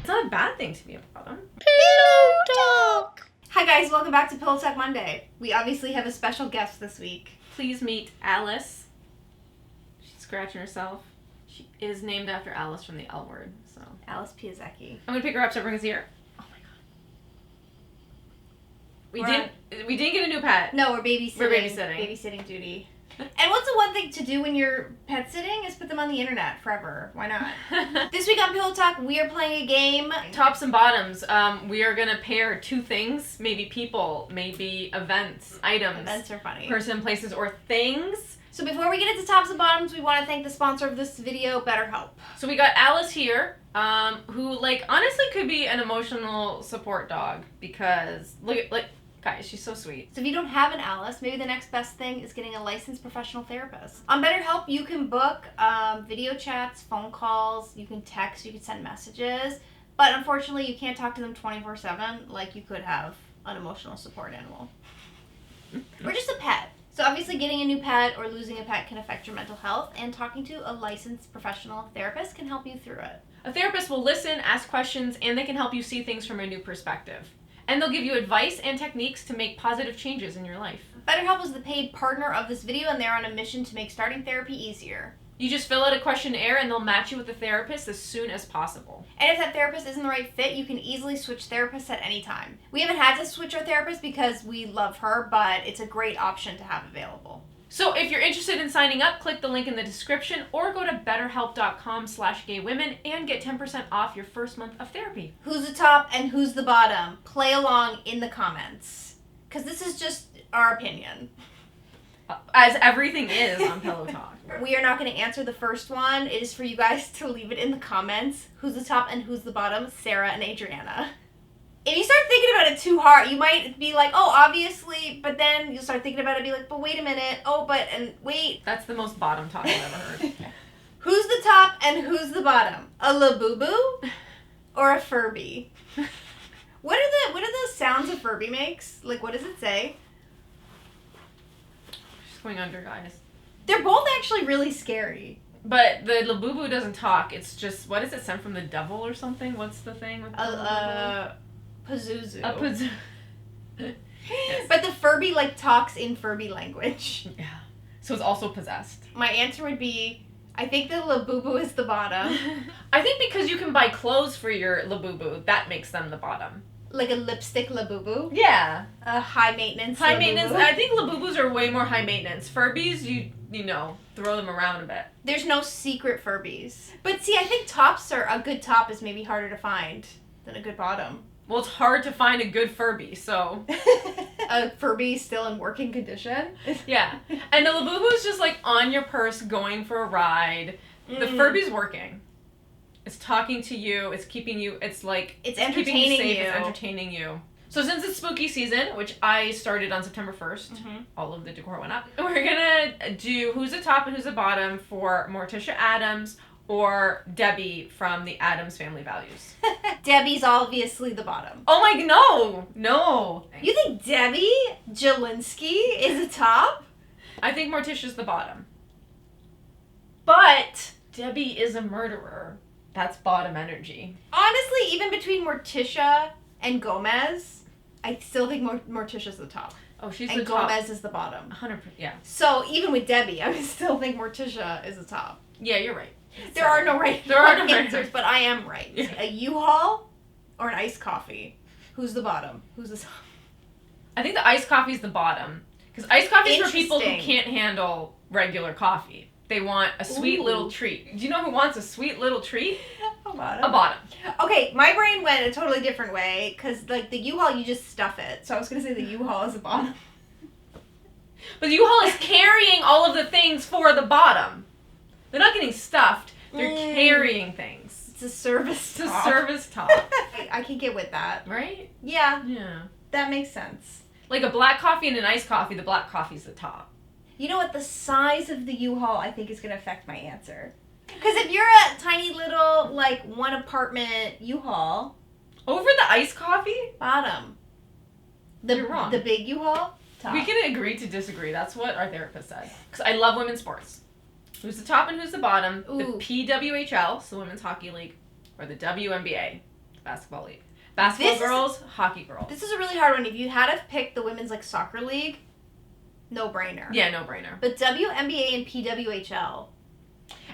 It's not a bad thing to be a bottom. Pillow Talk! Hi guys, welcome back to Pillow Talk Monday. We obviously have a special guest this week. Please meet Alice. She's scratching herself. She is named after Alice from the L Word, so. Alice Piasecki. I'm gonna pick her up so everyone can see her. Oh my god. We didn't get a new pet. No, we're babysitting. Babysitting duty. And what's the one thing to do when you're pet sitting is put them on the internet forever. Why not? This week on Pillow Talk, we are playing a game. Tops and bottoms. We are gonna pair two things, maybe people, maybe events, items. Events are funny. Person, places, or things. So before we get into tops and bottoms, we want to thank the sponsor of this video, BetterHelp. So we got Alice here, who, like, honestly could be an emotional support dog because, guys, she's so sweet. So if you don't have an Alice, maybe the next best thing is getting a licensed professional therapist. On BetterHelp, you can book video chats, phone calls, you can text, you can send messages, but unfortunately you can't talk to them 24/7 like you could have an emotional support animal. Or just a pet. So obviously getting a new pet or losing a pet can affect your mental health, and talking to a licensed professional therapist can help you through it. A therapist will listen, ask questions, and they can help you see things from a new perspective. And they'll give you advice and techniques to make positive changes in your life. BetterHelp is the paid partner of this video, and they're on a mission to make starting therapy easier. You just fill out a questionnaire and they'll match you with a therapist as soon as possible. And if that therapist isn't the right fit, you can easily switch therapists at any time. We haven't had to switch our therapist because we love her, but it's a great option to have available. So if you're interested in signing up, click the link in the description or go to betterhelp.com/gaywomen and get 10% off your first month of therapy. Who's the top and who's the bottom? Play along in the comments. Because this is just our opinion. As everything is on Pillow Talk. We are not going to answer the first one. It is for you guys to leave it in the comments. Who's the top and who's the bottom? Sarah and ADRIANNA. If you start thinking about it too hard, you might be like, oh, obviously, but then you'll start thinking about it and be like, but wait a minute, oh, but, and wait. That's the most bottom talk I've ever heard. Who's the top and who's the bottom? A labubu or a Furby? What are the sounds a Furby makes? Like, what does it say? She's going under, guys. They're both actually really scary. But the labubu doesn't talk. It's just, what is it, sent from the devil or something? What's the thing with the Pazuzu. A Pazuzu. Yes. But the Furby, like, talks in Furby language. Yeah. So it's also possessed. My answer would be, I think the labubu is the bottom. I think because you can buy clothes for your labubu, that makes them the bottom. Like a lipstick labubu? Yeah. A high maintenance High labubu. maintenance. I think labubus are way more high maintenance. Furbies, you know, throw them around a bit. There's no secret Furbies. But see, I think a good top is maybe harder to find than a good bottom. Well, it's hard to find a good Furby, so. A Furby still in working condition? Yeah. And the labubu is just like on your purse going for a ride. The Furby's working. It's talking to you. It's keeping you. It's like it's keeping entertaining you safe. you. It's entertaining you. So since it's spooky season, which I started on September 1st, all of the decor went up. We're gonna do who's the top and who's the bottom for Morticia Addams or Debbie from the Addams Family Values. Debbie's obviously the bottom. Oh my no. You think Debbie Jelinski is the top? I think Morticia's the bottom. But Debbie is a murderer. That's bottom energy. Honestly, even between Morticia and Gomez, I still think Morticia's the top. Oh, she's and the top. Gomez is the bottom. 100%, yeah. So even with Debbie, I would still think Morticia is the top. Yeah, you're right. There are no right answers, but I am right. Yeah. A U-Haul or an iced coffee? Who's the bottom? Who's the top? I think the iced coffee's the bottom. Because iced coffee's for people who Interesting. can't handle regular coffee. They want a sweet little treat. Do you know who wants a sweet little treat? A bottom. A bottom. Okay, my brain went a totally different way, because, like, the U-Haul, you just stuff it. So I was going to say the U-Haul is the bottom. But the U-Haul is carrying all of the things for the bottom. They're not getting stuffed. They're carrying things. It's a service It's top. a service top. I can get with that. Right? Yeah, Yeah. that makes sense. Like a black coffee and an iced coffee, the black coffee's the top. You know what? The size of the U-Haul, I think, is going to affect my answer. Because if you're a tiny little, like, one apartment U-Haul... Over the iced coffee? Bottom. You're wrong. The big U-Haul? Top. We can agree to disagree. That's what our therapist said. Because I love women's sports. Who's the top and who's the bottom? Ooh. The PWHL, so Women's Hockey League, or the WNBA, basketball league. Basketball girls, hockey girls. This is a really hard one. If you had to pick the women's like soccer league, no brainer. Yeah, no brainer. But WNBA and PWHL.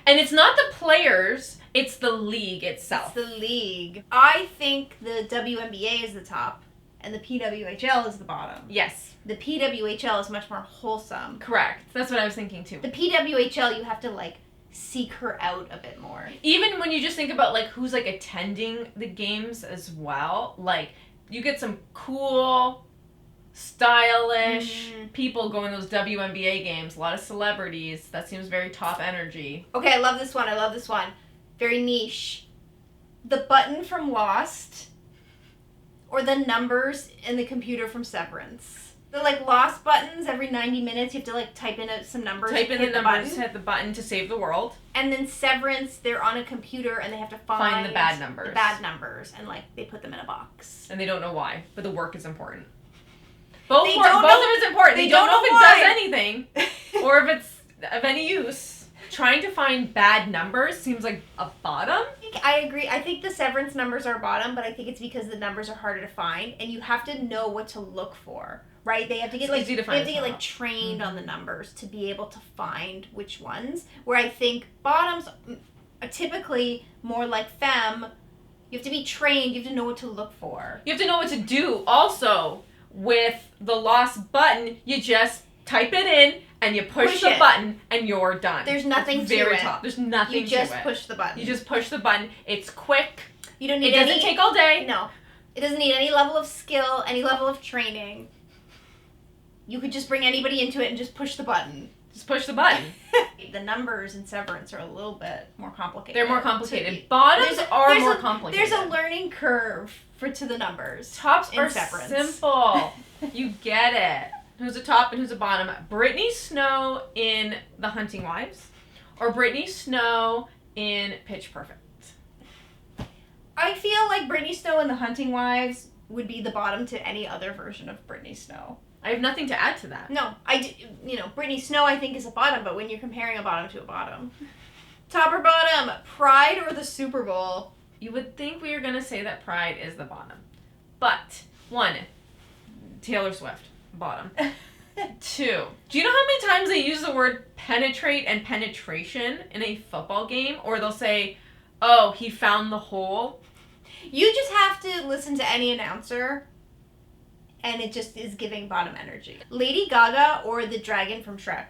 And it's not the players, it's the league itself. It's the league. I think the WNBA is the top, and the PWHL is the bottom. Yes. The PWHL is much more wholesome. Correct. That's what I was thinking too. The PWHL, you have to like seek her out a bit more. Even when you just think about like who's like attending the games as well, like you get some cool, stylish people going to those WNBA games. A lot of celebrities. That seems very top energy. Okay, I love this one. Very niche. The button from Lost, or the numbers in the computer from Severance. The like Lost buttons, every 90 minutes you have to like type in some numbers. Type in the numbers, hit the button to save the world. And then Severance, they're on a computer and they have to find the bad numbers. The bad numbers, and like they put them in a box. And they don't know why, but the work is important. Both of it's important. They don't know if it does anything or if it's of any use. Trying to find bad numbers seems like a bottom. I agree. I think the Severance numbers are bottom, but I think it's because the numbers are harder to find and you have to know what to look for. Right? They have to get trained on the numbers to be able to find which ones. Where I think bottoms are typically more like femme. You have to be trained, you have to know what to look for. You have to know what to do. Also, with the Lost button, you just type it in and you push the button and you're done. There's nothing to it. Top. There's nothing to it. You just push the button. You just push the button. It's quick. You don't need It doesn't take all day. No. It doesn't need any level of skill, any level of training. You could just bring anybody into it and just push the button. Just push the button. The numbers in Severance are a little bit more complicated. They're more complicated. Bottoms are more complicated. There's a learning curve to the numbers. Tops are simple. You get it. Who's a top and who's a bottom? Brittany Snow in The Hunting Wives or Brittany Snow in Pitch Perfect? I feel like Brittany Snow in The Hunting Wives would be the bottom to any other version of Brittany Snow. I have nothing to add to that. No, Brittany Snow I think is a bottom, but when you're comparing a bottom to a bottom. Top or bottom, Pride or the Super Bowl? You would think we were going to say that Pride is the bottom. But, 1, Taylor Swift, bottom. 2, do you know how many times they use the word penetrate and penetration in a football game? Or they'll say, oh, he found the hole. You just have to listen to any announcer, and it just is giving bottom energy. Lady Gaga or the dragon from Shrek?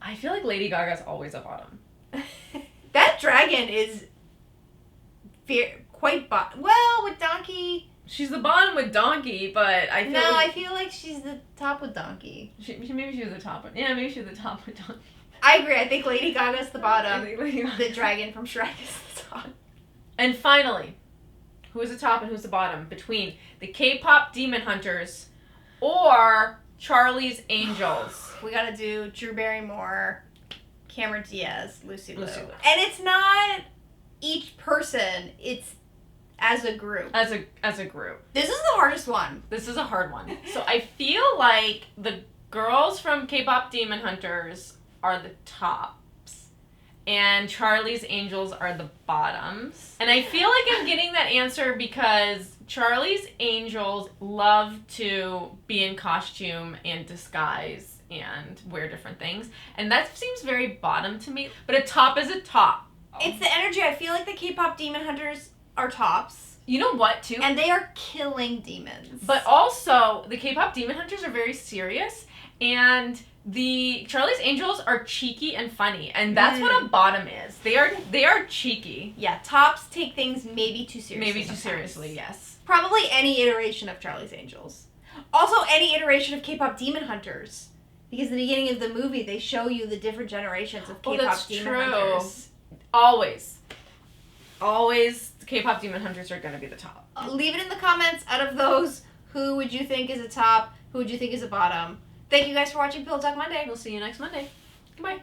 I feel like Lady Gaga's always a bottom. That dragon is quite bottom. Well, with Donkey... She's the bottom with Donkey, but I feel I feel like she's the top with Donkey. Maybe she was the top with... Yeah, maybe she was the top with Donkey. I agree. I think Lady Gaga's the bottom. I think Lady Gaga. The dragon from Shrek is the top. And finally, who's the top and who's the bottom between the K-pop Demon Hunters or Charlie's Angels? We gotta do Drew Barrymore, Cameron Diaz, Lucy Liu. Liu. And it's not each person, it's as a group. As a group. This is the hardest one. This is a hard one. So I feel like the girls from K-pop Demon Hunters are the tops. And Charlie's Angels are the bottoms. And I feel like I'm getting that answer because Charlie's Angels love to be in costume and disguise and wear different things. And that seems very bottom to me. But a top is a top. It's the energy. I feel like the K-pop Demon Hunters are tops. You know what, too? And they are killing demons. But also, the K-pop Demon Hunters are very serious. And the Charlie's Angels are cheeky and funny, and that's what a bottom is. They are cheeky. Yeah, tops take things maybe too seriously. Maybe too seriously, yes. Probably any iteration of Charlie's Angels. Also, any iteration of K-pop Demon Hunters, because at the beginning of the movie they show you the different generations of K-pop Demon Hunters. Always, the K-pop Demon Hunters are going to be the top. Leave it in the comments. Out of those, who would you think is a top? Who would you think is a bottom? Thank you guys for watching Pillow Talk Monday. We'll see you next Monday. Goodbye.